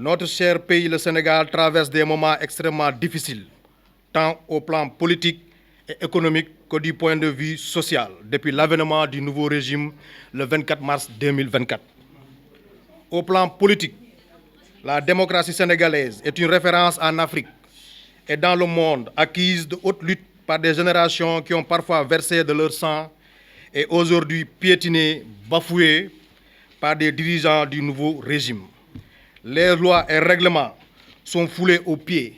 Notre cher pays, le Sénégal, traverse des moments extrêmement difficiles, tant au plan politique et économique que du point de vue social, depuis l'avènement du nouveau régime le 24 mars 2024. Au plan politique, la démocratie sénégalaise est une référence en Afrique et dans le monde, acquise de haute lutte par des générations qui ont parfois versé de leur sang et aujourd'hui piétinée, bafouée par des dirigeants du nouveau régime. Les lois et règlements sont foulés aux pieds.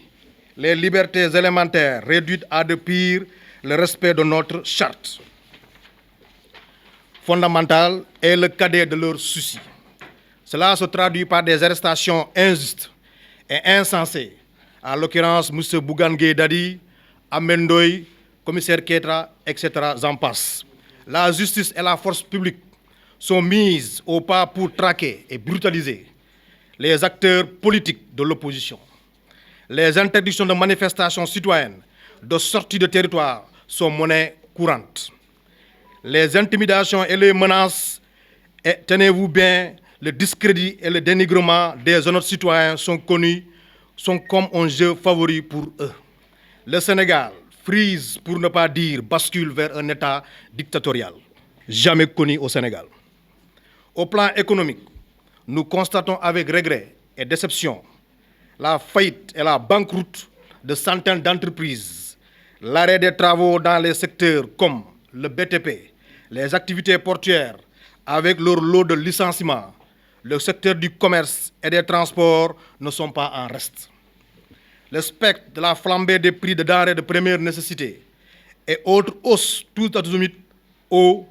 Les libertés élémentaires réduites à de pire, le respect de notre charte fondamentale est le cadet de leurs soucis. Cela se traduit par des arrestations injustes et insensées. En l'occurrence, M. Bougane Gueye Dany, Ahmed Ndoye, commissaire Keïta, etc. J'en passe. La justice et la force publique sont mises au pas pour traquer et brutaliser les acteurs politiques de l'opposition. Les interdictions de manifestations citoyennes, de sortie de territoire sont monnaie courante. Les intimidations et les menaces, et tenez-vous bien, le discrédit et le dénigrement des honnêtes citoyens sont connus, sont comme un jeu favori pour eux. Le Sénégal frise, pour ne pas dire bascule vers un État dictatorial, jamais connu au Sénégal. Au plan économique, nous constatons avec regret et déception la faillite et la banqueroute de centaines d'entreprises, l'arrêt des travaux dans les secteurs comme le BTP, les activités portuaires avec leur lot de licenciements, le secteur du commerce et des transports ne sont pas en reste. Le spectre de la flambée des prix de denrées de première nécessité et autres hausses, tout azimut, eau,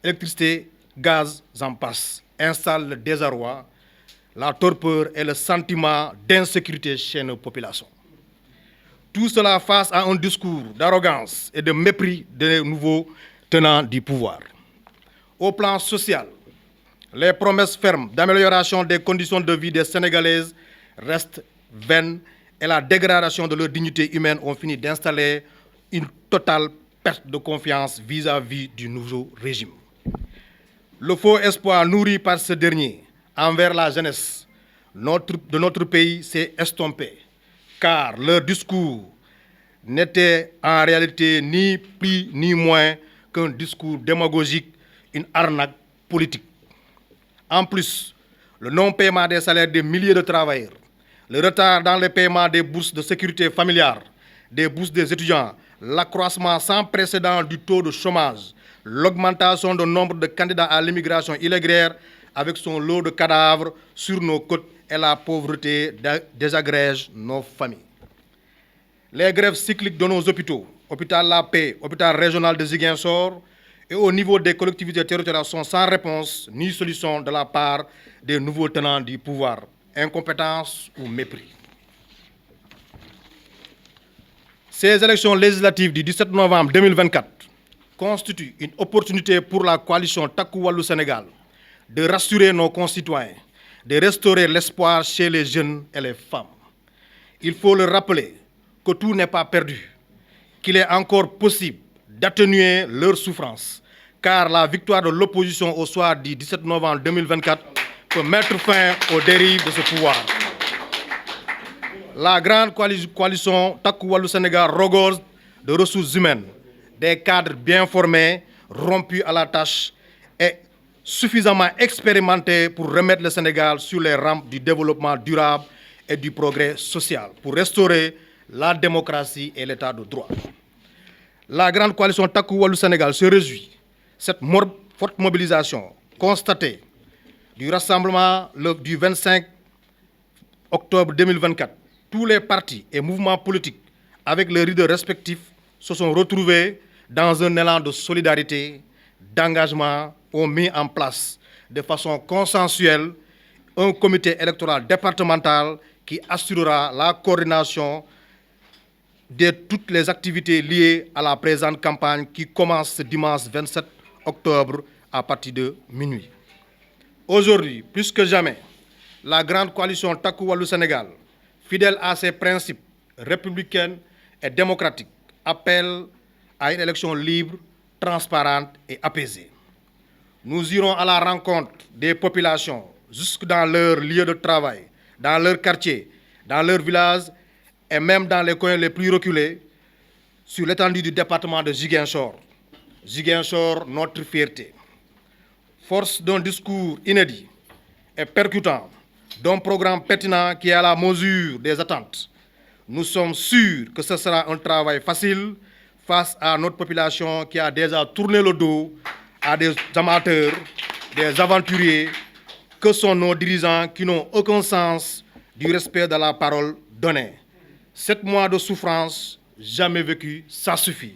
électricité, gaz, j'en passe, installe le désarroi, la torpeur et le sentiment d'insécurité chez nos populations. Tout cela face à un discours d'arrogance et de mépris des nouveaux tenants du pouvoir. Au plan social, les promesses fermes d'amélioration des conditions de vie des Sénégalaises restent vaines et la dégradation de leur dignité humaine ont fini d'installer une totale perte de confiance vis-à-vis du nouveau régime. Le faux espoir nourri par ce dernier envers la jeunesse de notre pays s'est estompé, car leur discours n'était en réalité ni plus ni moins qu'un discours démagogique, une arnaque politique. En plus, le non-paiement des salaires des milliers de travailleurs, le retard dans le paiement des bourses de sécurité familiale, des bourses des étudiants, l'accroissement sans précédent du taux de chômage, l'augmentation du nombre de candidats à l'immigration irrégulière avec son lot de cadavres sur nos côtes et la pauvreté désagrège nos familles. Les grèves cycliques de nos hôpitaux, hôpital La Paix, hôpital régional de Ziguinchor et au niveau des collectivités territoriales sont sans réponse ni solution de la part des nouveaux tenants du pouvoir. Incompétence ou mépris. Ces élections législatives du 17 novembre 2024 constituent une opportunité pour la coalition Takku Wallu Sénégal de rassurer nos concitoyens, de restaurer l'espoir chez les jeunes et les femmes. Il faut leur rappeler que tout n'est pas perdu, qu'il est encore possible d'atténuer leur souffrance, car la victoire de l'opposition au soir du 17 novembre 2024 peut mettre fin aux dérives de ce pouvoir. La grande coalition Takku Wallu Sénégal regorge de ressources humaines, des cadres bien formés, rompus à la tâche et suffisamment expérimentés pour remettre le Sénégal sur les rampes du développement durable et du progrès social, pour restaurer la démocratie et l'état de droit. La grande coalition Takku Wallu Sénégal se réjouit cette forte mobilisation constatée du rassemblement du 25 octobre 2024. Tous les partis et mouvements politiques, avec leurs leaders respectifs, se sont retrouvés dans un élan de solidarité, d'engagement, ont mis en place de façon consensuelle un comité électoral départemental qui assurera la coordination de toutes les activités liées à la présente campagne qui commence ce dimanche 27 octobre à partir de minuit. Aujourd'hui, plus que jamais, la grande coalition Takku Wallu Sénégal, fidèle à ses principes républicains et démocratiques, appelle à une élection libre, transparente et apaisée. Nous irons à la rencontre des populations jusque dans leur lieu de travail, dans leur quartier, dans leur village et même dans les coins les plus reculés sur l'étendue du département de Ziguinchor. Ziguinchor, notre fierté. Force d'un discours inédit et percutant, d'un programme pertinent qui est à la mesure des attentes. Nous sommes sûrs que ce sera un travail facile face à notre population qui a déjà tourné le dos à des amateurs, des aventuriers, que sont nos dirigeants qui n'ont aucun sens du respect de la parole donnée. 7 mois de souffrance, jamais vécu, ça suffit.